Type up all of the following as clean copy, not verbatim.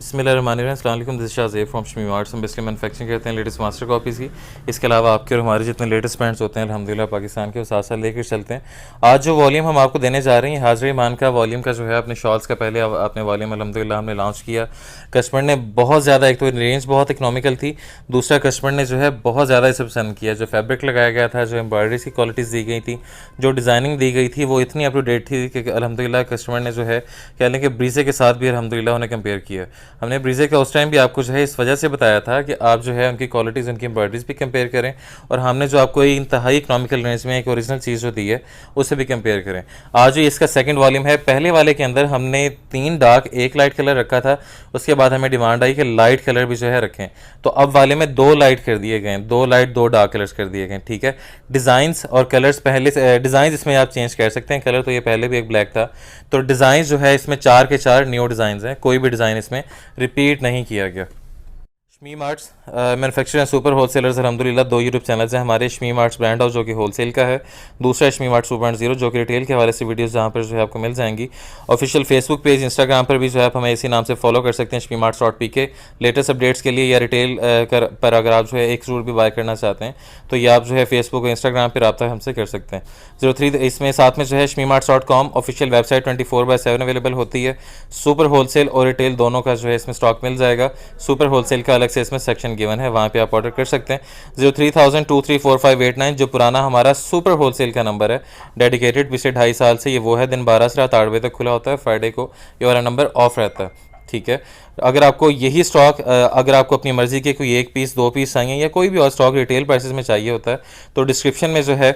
बिस्मिल्लाहिर्रहमानिर्रहीम, अस्सलाम वालेकुम। This Shah ज़ेब from Shami arts. हम बेसिकली मैनुफैक्चरिंग करते हैं लेटेस्ट मास्टर कॉपीज़ की। इसके अलावा आपके और हमारे जितने लेटेस्ट पैंट्स होते हैं अल्हम्दुलिल्लाह पाकिस्तान के, वो साथ साथ लेकर चलते हैं। आज जो वॉल्यूम हम आपको देने जा रहे हैं हाज़िर ईमान का वॉल्यूम का जो है, अपने शॉल्स का पहले आपने वॉल्यूम अल्हम्दुलिल्लाह हमने लॉन्च किया। कस्टमर ने बहुत ज़्यादा, एक तो रेंज बहुत इकनॉमिकल थी, दूसरा कस्टमर ने जो है बहुत ज़्यादा इसे पसंद किया। जो फैब्रिक लगाया गया था, जो एम्ब्रॉयडरी की क्वालिटीज़ दी गई थी, जो डिज़ाइनिंग दी गई थी, वो इतनी अप टू डेट थी कि अल्हम्दुलिल्लाह कस्टमर ने जो है कह लें कि ब्रीजे के साथ भी अल्हम्दुलिल्लाह उन्हें कंपेयर किया। हमने ब्रीजे का उस टाइम भी आपको जो है इस वजह से बताया था कि आप जो है उनकी क्वालिटीज़, उनकी एम्ब्रॉयडरीज भी कंपेयर करें, और हमने जो आपको इंतहाई इकनॉमिकल रेंज में एक ओरिजिनल चीज़ जो दी है उससे भी कंपेयर करें। आज जो इसका सेकंड वॉल्यूम है, पहले वाले के अंदर हमने 3 डार्क 1 लाइट कलर रखा था, उसके बाद हमें डिमांड आई कि लाइट कलर भी जो है रखें, तो अब वाले में 2 लाइट कर दिए गए, 2 लाइट 2 डार्क कलर्स कर दिए गए। ठीक है, डिज़ाइंस और कलर्स पहले से डिज़ाइंस इसमें आप चेंज कर सकते हैं। कलर तो ये पहले भी एक ब्लैक था, तो डिज़ाइन जो है इसमें 4 के 4 न्यू डिज़ाइन हैं, कोई भी डिज़ाइन इसमें रिपीट नहीं किया गया। Shamim arts manufacture and super wholesalers, अल्हम्दुलिल्लाह 2 यूट्यूब चैनल्स हैं हमारे। शमीम आर्ट्स ब्रांड हाउस जो कि होलसेल का है, दूसरा शमीम आर्ट्स 2.0 जो कि रिटेल के हवाले से वीडियोस जहाँ पर जो है आपको मिल जाएंगी। ऑफिशियल फेसबुक पेज, इंस्टाग्राम पर भी जो है आप हमें इसी नाम से फॉलो कर सकते हैं, Shamim arts .pk। Latest updates के लिए या रिटेल पर अगर आप जो है एक सूट भी बाय करना चाहते हैं तो ये आप जो है फेसबुक और इंस्टाग्राम पर रब्ता हमसे कर सकते हैं। 03 इसमें साथ में जो है Shamim arts .com official website 24/7 available होती है। सुपर होलसेल और रिटेल दोनों का जो है इसमें स्टॉक मिल जाएगा। सुपर होलसेल का अलग से इसमें सेक्शन है, वहाँ पे आप ऑर्डर कर सकते हैं। 03,0234589 जो पुराना हमारा सुपर होलसेल का नंबर है, डेडिकेटेड पिछले 2.5 साल से ये वो है। दिन 12 से रात 8 बजे तक खुला होता है, फ्राइडे को ये वाला नंबर ऑफ रहता है। ठीक है, अगर आपको यही स्टॉक, अगर आपको अपनी मर्जी के कोई 1 पीस 2 पीस चाहिए या कोई भी और स्टॉक रिटेल प्राइसेस में चाहिए होता है, तो डिस्क्रिप्शन में जो है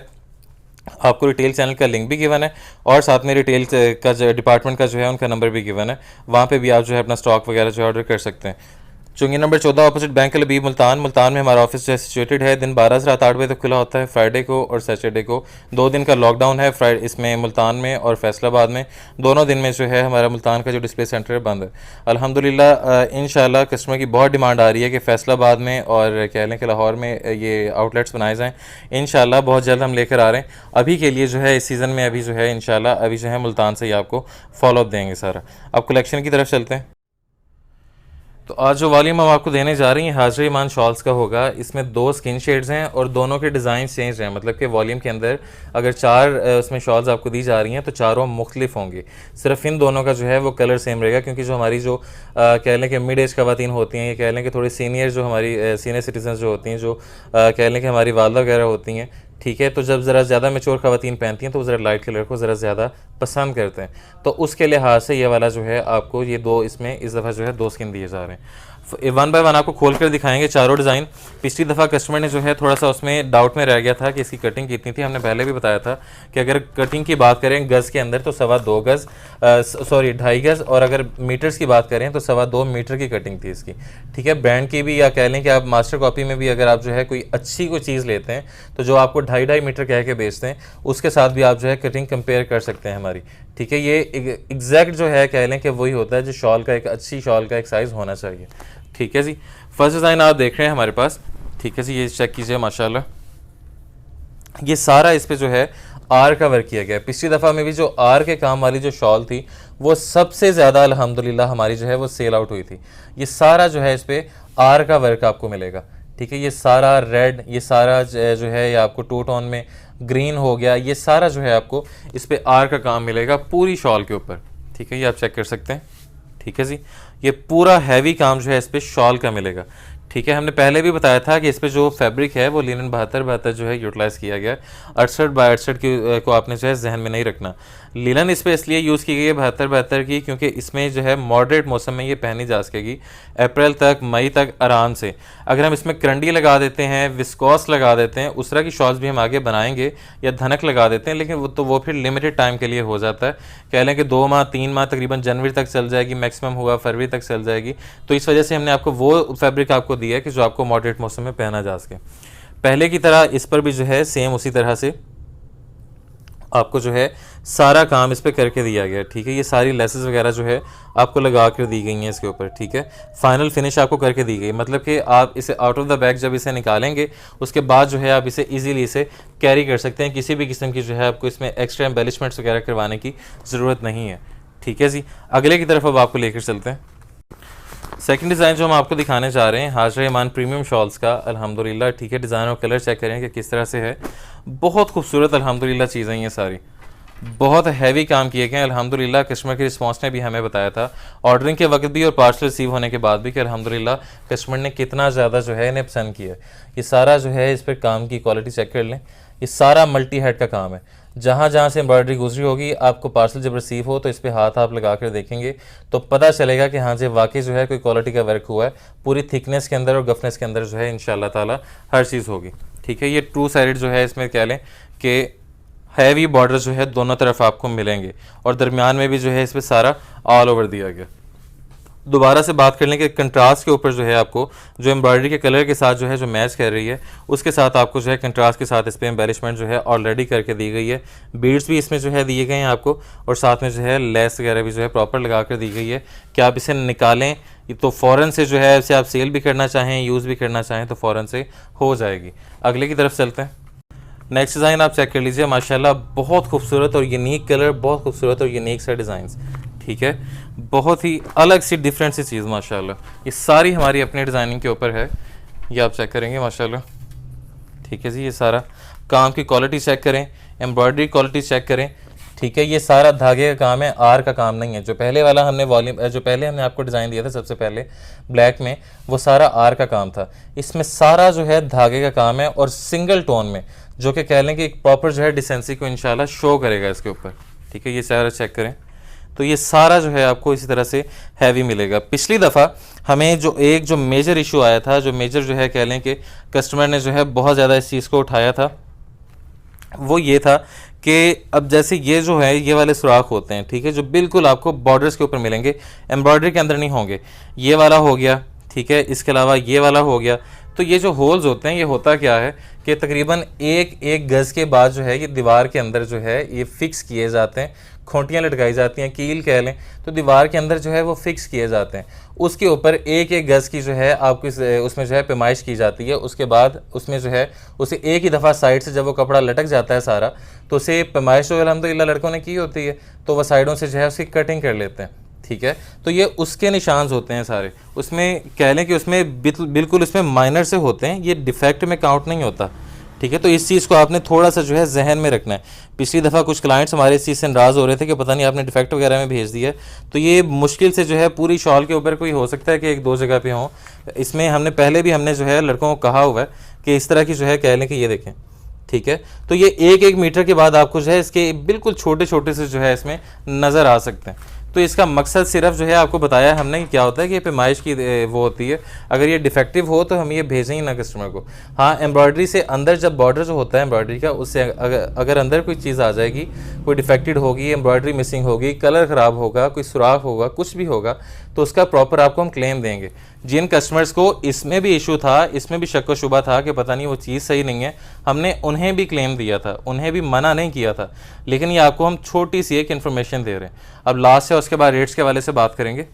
आपको रिटेल चैनल का लिंक भी गिवन है, और साथ में रिटेल का जो डिपार्टमेंट का जो है उनका नंबर भी गिवन है, वहाँ पे भी आप जो है अपना स्टॉक वगैरह जो है ऑर्डर कर सकते हैं। चुंगी number 14 opposite bank Labib Multan में हमारा ऑफिस जो है सिचुएटेड है। दिन 12 से रात 8 बजे तक खुला होता है, फ्राइडे को और सैटरडे को। 2 दिन का लॉकडाउन है फ्राइडे इसमें, मुल्तान में और फैसलाबाद में, दोनों दिन में जो है हमारा मुल्तान का जो डिस्प्ले सेंटर है बंद है। अल्हम्दुलिल्लाह इंशाल्लाह कस्टमर की बहुत डिमांड आ रही है कि फैसलाबाद में और कह लें कि लाहौर में ये आउटलेट्स बनाए जाएँ। इंशाल्लाह बहुत जल्द हम लेकर आ रहे हैं। अभी के लिए जो है इस सीज़न में अभी जो है इंशाल्लाह अभी जो है मुल्तान से ही आपको फॉलोअप देंगे सारा। अब कलेक्शन की तरफ चलते हैं। तो आज जो वॉल्यूम हम आपको देने जा रही हैं हाज़िर ईमान शॉल्स का होगा। इसमें 2 स्किन शेड्स हैं और दोनों के डिज़ाइन चेंज हैं, मतलब कि वॉल्यूम के अंदर अगर 4 उसमें शॉल्स आपको दी जा रही हैं तो चारों मुख्तलिफ होंगे। सिर्फ इन दोनों का जो है वो कलर सेम रहेगा, क्योंकि जो हमारी जो कह लें कि मिड एज ख़वातीन होती हैं, या कह लें कि थोड़ी सीनियर जो हमारी सीनियर सिटीजन जो होती हैं, जो कह लें कि हमारी वालदा वगैरह होती हैं, ठीक है, तो जब ज़रा ज़्यादा मैच्योर ख़वातीन पहनती हैं तो वो ज़रा लाइट कलर को ज़रा ज़्यादा पसंद करते हैं, तो उसके लिहाज से ये वाला जो है आपको ये 2 इसमें इस दफ़ा जो है 2 स्किन दिए जा रहे हैं। 1 बाय 1 आपको खोल कर दिखाएंगे चारों डिज़ाइन। पिछली दफ़ा कस्टमर ने जो है थोड़ा सा उसमें डाउट में रह गया था कि इसकी कटिंग कितनी थी। हमने पहले भी बताया था कि अगर कटिंग की बात करें गज़ के अंदर तो 2.25 गज़, सॉरी 2.5 गज़, और अगर मीटर्स की बात करें तो 2.25 मीटर की कटिंग थी इसकी। ठीक है, ब्रांड की भी, या कह लें कि आप मास्टर कॉपी में भी अगर आप जो है कोई अच्छी कोई चीज़ लेते हैं तो जो आपको 2.5 मीटर कह के बेचते हैं उसके साथ भी आप जो है कटिंग कंपेयर कर सकते हैं हमारी। ठीक है, ये एग्जैक्ट जो है कह लें कि वही होता है जो शॉल का, एक अच्छी शॉल का एक साइज़ होना चाहिए। ठीक है जी, फर्स्ट डिज़ाइन आप देख रहे हैं हमारे पास। ठीक है जी, ये चेक कीजिए माशाल्लाह, ये सारा इस पे जो है आर का वर्क किया गया है। पिछली दफ़ा में भी जो आर के काम वाली जो शॉल थी वो सबसे ज़्यादा अल्हम्दुलिल्लाह हमारी जो है वो सेल आउट हुई थी। ये सारा जो है इस पे आर का वर्क आपको मिलेगा। ठीक है, ये सारा रेड, ये सारा जो है ये आपको 2 टोन में ग्रीन हो गया, ये सारा जो है आपको इस पे आर का काम मिलेगा पूरी शॉल के ऊपर। ठीक है, ये आप चेक कर सकते हैं। ठीक है जी, ये पूरा हैवी काम जो है इस पे शॉल का मिलेगा। ठीक है, हमने पहले भी बताया था कि इस पे जो फैब्रिक है वो लिनन 72 जो है यूटिलाइज़ किया गया है। 68x68 को आपने जो है जहन में नहीं रखना। लिनन इस पे इसलिए यूज़ की गई है 72 की, क्योंकि इसमें जो है मॉडरेट मौसम में ये पहनी जा सकेगी अप्रैल तक, मई तक आराम से। अगर हम इसमें करंडी लगा देते हैं, विस्कॉस लगा देते हैं, उस तरह की शॉल्स भी हम आगे बनाएंगे, या धनक लगा देते हैं, लेकिन वो फिर लिमिटेड टाइम के लिए हो जाता है। कह लें कि 2 माह 3 माह तकरीबन जनवरी तक चल जाएगी, मैक्सिमम हुआ फरवरी तक चल जाएगी। तो इस वजह से हमने आपको वो फैब्रिक आपको दिया है कि जो आपको मॉडरेट मौसम में पहना जा सके। पहले की तरह इस पर भी जो है सेम उसी तरह से आपको जो है सारा काम इस पे करके दिया गया है। ठीक है, ये सारी लेसेस वगैरह जो है आपको लगा कर दी गई हैं इसके ऊपर। ठीक है, फाइनल फिनिश आपको करके दी गई, मतलब कि आप इसे आउट ऑफ द बैग जब इसे निकालेंगे उसके बाद जो है आप इसे इजीली इसे कैरी कर सकते हैं। किसी भी किस्म की जो है आपको इसमें एक्स्ट्रा एम्बेलिशमेंट्स वगैरह करवाने की ज़रूरत नहीं है। ठीक है जी, अगले की तरफ अब आपको लेकर चलते हैं। सेकंड डिज़ाइन जो हम आपको दिखाने जा रहे हैं हाजरा ईमान प्रीमियम शॉल्स का, अल्हम्दुलिल्लाह ठीक है। डिज़ाइन और कलर चेक करें कि किस तरह से है, बहुत खूबसूरत अल्हम्दुलिल्लाह चीज़ें ये सारी, बहुत हैवी काम किए गए हैं अल्हम्दुलिल्लाह। कस्टमर के रिस्पांस ने भी हमें बताया था ऑर्डरिंग के वक्त भी और पार्सल रिसीव होने के बाद भी कि अल्हम्दुलिल्लाह कस्टमर ने कितना ज़्यादा जो है इन्हें पसंद किया। ये सारा जो है इस पर काम की क्वालिटी चेक कर लें, ये सारा मल्टी हेड का काम है। जहाँ जहाँ से एम्ब्रॉयडरी गुजरी होगी, आपको पार्सल जब रिसीव हो तो इस पर हाथ आप लगा कर देखेंगे तो पता चलेगा कि हाँ जी वाकई जो है कोई क्वालिटी का वर्क हुआ है। पूरी थिकनेस के अंदर और गफनेस के अंदर जो है इंशाल्लाह ताला हर चीज़ होगी, ठीक है। ये टू साइड जो है इसमें कह लें कि हैवी बॉर्डर जो है दोनों तरफ आपको मिलेंगे और दरमियान में भी जो है इस पर सारा ऑल ओवर दिया गया। दोबारा से बात कर लें कि कंट्रास्ट के ऊपर जो है आपको जो एम्ब्रॉयडरी के कलर के साथ जो है जो मैच कर रही है उसके साथ आपको जो है कंट्रास्ट के साथ इस पर एम्बेलिशमेंट जो है ऑलरेडी करके दी गई है। बीड्स भी इसमें जो है दिए गए हैं आपको और साथ में जो है लेस वगैरह भी जो है प्रॉपर लगा कर दी गई है कि आप इसे निकालें तो फ़ौरन से जो है इसे आप सेल भी करना चाहें, यूज़ भी करना चाहें तो फ़ौरन से हो जाएगी। अगले की तरफ चलते हैं। नेक्स्ट डिज़ाइन आप चेक कर लीजिए, माशाल्लाह बहुत खूबसूरत और यूनिक कलर, बहुत खूबसूरत और यूनिक सा डिज़ाइंस, ठीक है। बहुत ही अलग सी डिफरेंट सी चीज़ माशाल्लाह। ये सारी हमारी अपनी डिज़ाइनिंग के ऊपर है, ये आप चेक करेंगे माशाल्लाह, ठीक है जी। ये सारा काम की क्वालिटी चेक करें, एम्ब्रॉयडरी क्वालिटी चेक करें, ठीक है। ये सारा धागे का काम है, आर का काम नहीं है। जो पहले वाला हमने वॉल्यूम जो पहले हमने आपको डिज़ाइन दिया था सबसे पहले ब्लैक में, वो सारा आर का काम था। इसमें सारा जो है धागे का काम है और सिंगल टोन में, जो कि कह लें कि एक प्रॉपर जो है डिसेंसी को इंशाल्लाह शो करेगा इसके ऊपर, ठीक है। ये सारा चेक करें तो ये सारा जो है आपको इसी तरह से हैवी मिलेगा। पिछली दफ़ा हमें जो मेजर इशू आया था, जो मेजर जो है कह लें कि कस्टमर ने जो है बहुत ज़्यादा इस चीज़ को उठाया था, वो ये था कि अब जैसे ये जो है ये वाले सुराख होते हैं, ठीक है, जो बिल्कुल आपको बॉर्डर्स के ऊपर मिलेंगे, एम्ब्रॉयडरी के अंदर नहीं होंगे। ये वाला हो गया, ठीक है, इसके अलावा ये वाला हो गया। तो ये जो होल्स होते हैं ये होता क्या है कि तकरीबन एक गज़ के बाद जो है ये दीवार के अंदर जो है ये फिक्स किए जाते हैं, खोंटियाँ लटकाई जाती हैं, कील कह लें, तो दीवार के अंदर जो है वो फिक्स किए जाते हैं। उसके ऊपर एक गज़ की जो है आपको उसमें जो है पैमाइश की जाती है। उसके बाद उसमें जो है उसे एक ही दफ़ा साइड से जब वो कपड़ा लटक जाता है सारा, तो उसे पैमाइश जो अल्हम्दुलिल्लाह लड़कों ने की होती है, तो वह साइडों से जो है उसकी कटिंग कर लेते हैं, ठीक है। तो ये उसके निशान होते हैं सारे, उसमें कह लें कि उसमें बिल्कुल उसमें माइनर से होते हैं, ये डिफेक्ट में काउंट नहीं होता, ठीक है। तो इस चीज़ को आपने थोड़ा सा जो है जहन में रखना है। पिछली दफ़ा कुछ क्लाइंट्स हमारे इस चीज़ से नाराज़ हो रहे थे कि पता नहीं आपने डिफेक्ट वगैरह में भेज दिया, तो ये मुश्किल से जो है पूरी शॉल के ऊपर कोई हो सकता है कि एक दो जगह पे हो। इसमें हमने पहले भी हमने जो है लड़कों को कहा हुआ है कि इस तरह की जो है कह लें कि ये देखें, ठीक है। तो ये एक मीटर के बाद आपको जो है इसके बिल्कुल छोटे छोटे से जो है इसमें नज़र आ सकते हैं। तो इसका मकसद सिर्फ जो है आपको बताया हमने कि क्या होता है कि ये पैमाइश की वो होती है। अगर ये डिफेक्टिव हो तो हम ये भेजें ही ना कस्टमर को। हाँ, एम्ब्रॉयडरी से अंदर जब बॉर्डर जो होता है एम्ब्रॉयडरी का, उससे अगर अंदर कोई चीज़ आ जाएगी, कोई डिफेक्टेड होगी, एम्ब्रॉयडरी मिसिंग होगी, कलर ख़राब होगा, कोई सुराख होगा, कुछ भी होगा, तो उसका प्रॉपर आपको हम क्लेम देंगे। जिन कस्टमर्स को इसमें भी इशू था, इसमें भी शक व शुबा था कि पता नहीं वो चीज़ सही नहीं है, हमने उन्हें भी क्लेम दिया था, उन्हें भी मना नहीं किया था। लेकिन ये आपको हम छोटी सी एक इन्फॉर्मेशन दे रहे हैं। अब लास्ट है, उसके बाद रेट्स के वाले से बात करेंगे।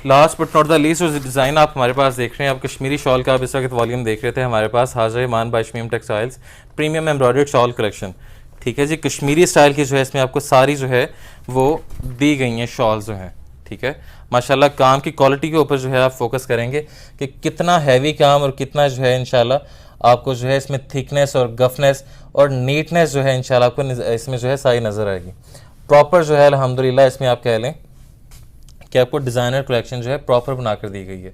Last but not the least, जो डिज़ाइन आप हमारे पास देख रहे हैं, आप कश्मीरी शॉल का आप इस वक्त वॉल्यूम देख रहे थे हमारे पास, Hajra Iman by Shamim textiles premium embroidered shawl collection, ठीक है जी। कश्मीरी स्टाइल की जो है इसमें आपको सारी जो है वो दी गई हैं शॉल्स जो हैं, ठीक है। माशाल्लाह काम की क्वालिटी के ऊपर जो है आप फोकस करेंगे कि कितना हैवी काम और कितना जो है इंशाल्लाह आपको जो है इसमें थिकनेस और गफनेस और नीटनेस जो है इंशाल्लाह आपको इसमें जो है सारी नज़र आएगी। प्रॉपर जो है अल्हम्दुलिल्लाह इसमें आप कह लें कि आपको डिज़ाइनर कलेक्शन जो है प्रॉपर बना कर दी गई है।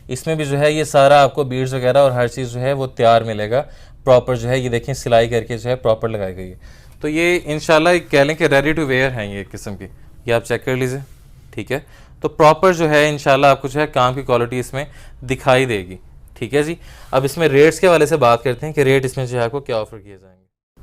इसमें भी जो है ये सारा आपको बीड्स वगैरह और हर चीज़ जो है वो तैयार मिलेगा प्रॉपर, जो है ये देखें सिलाई करके जो है प्रॉपर लगाई गई है। तो ये इंशाल्लाह कह लें कि रेडी टू वेयर हैं ये एक किस्म की, ये आप चेक कर लीजिए, ठीक है। तो प्रॉपर जो है इंशाल्लाह आपको जो है काम की क्वालिटी इसमें दिखाई देगी, ठीक है जी। अब इसमें रेट्स के वाले से बात करते हैं कि रेट इसमें जो है आपको क्या ऑफर किए जाएंगे।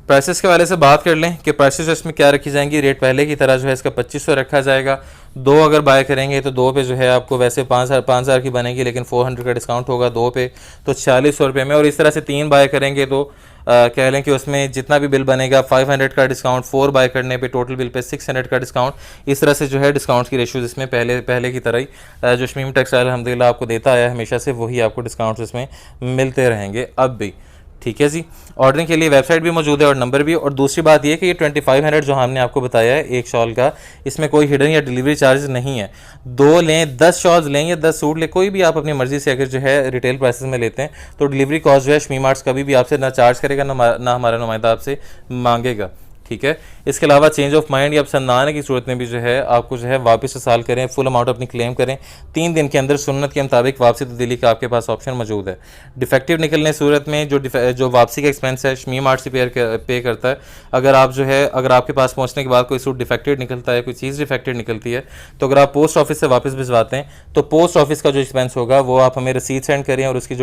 प्राइसेस के वाले से बात कर लें कि प्राइसेस इसमें क्या रखी जाएंगी। रेट पहले की तरह जो है इसका 2500 रखा जाएगा। दो अगर बाय करेंगे तो दो पे जो है आपको वैसे 5000 की बनेगी, लेकिन 400 का डिस्काउंट होगा दो पे, तो 4600 रुपये में। और इस तरह से तीन बाय करेंगे तो कह लें कि उसमें जितना भी बिल बनेगा 500 का डिस्काउंट, 4 बाय करने पे टोटल बिल पे 600 का डिस्काउंट। इस तरह से जो है डिस्काउंट की रेशोज़ इसमें पहले की तरह ही जो शमीम टेक्सटाइल अल्हम्दुलिल्लाह आपको देता आया हमेशा से, वही आपको डिस्काउंट्स इसमें मिलते रहेंगे अब भी, ठीक है जी। ऑर्डरिंग के लिए वेबसाइट भी मौजूद है और नंबर भी। और दूसरी बात ये कि ये 2500 जो हमने आपको बताया है एक शॉल का, इसमें कोई हिडन या डिलीवरी चार्जेस नहीं है। 2 लें, 10 शॉल्स लें या 10 सूट लें, कोई भी आप अपनी मर्जी से अगर जो है रिटेल प्राइसेस में लेते हैं तो डिलीवरी कॉस्ट जो है शमी मार्ट्स कभी भी आपसे ना चार्ज करेगा, ना हमारा नुमाइंदा आपसे मांगेगा। ठीक है। इसके अलावा चेंज ऑफ माइंड या पसंद ना आने की सूरत में भी जो है आपको जो है वापस इस्तेमाल करें, फुल अमाउंट अपनी क्लेम करें, 3 दिन के अंदर सुन्नत के मुताबिक वापसी तब्दीली का आपके पास ऑप्शन मौजूद है। डिफेक्टिव निकलने सूरत में जो वापसी का एक्सपेंस है शमी मार्ट से पे करता है। अगर आप जो है अगर आपके पास पहुंचने के बाद कोई सूट डिफेक्टेड निकलता है, कोई चीज़ डिफेक्टेड निकलती है, तो अगर आप पोस्ट ऑफिस से वापस भिजवाते हैं तो पोस्ट ऑफिस का जो एक्सपेंस होगा वो आप हमें रसीद सेंड करें और उसकी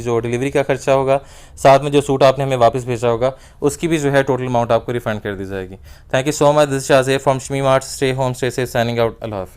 जो डिलीवरी का खर्चा होगा, साथ में जो सूट आपने हमें वापस भेजा होगा, उसकी भी जो है टोटल अमाउंट आपको रिफंड कर दी जाएगी। Thank you so much. This is Shazia from Shmi Mart. Stay home, stay safe. Signing out. Allah Hafiz.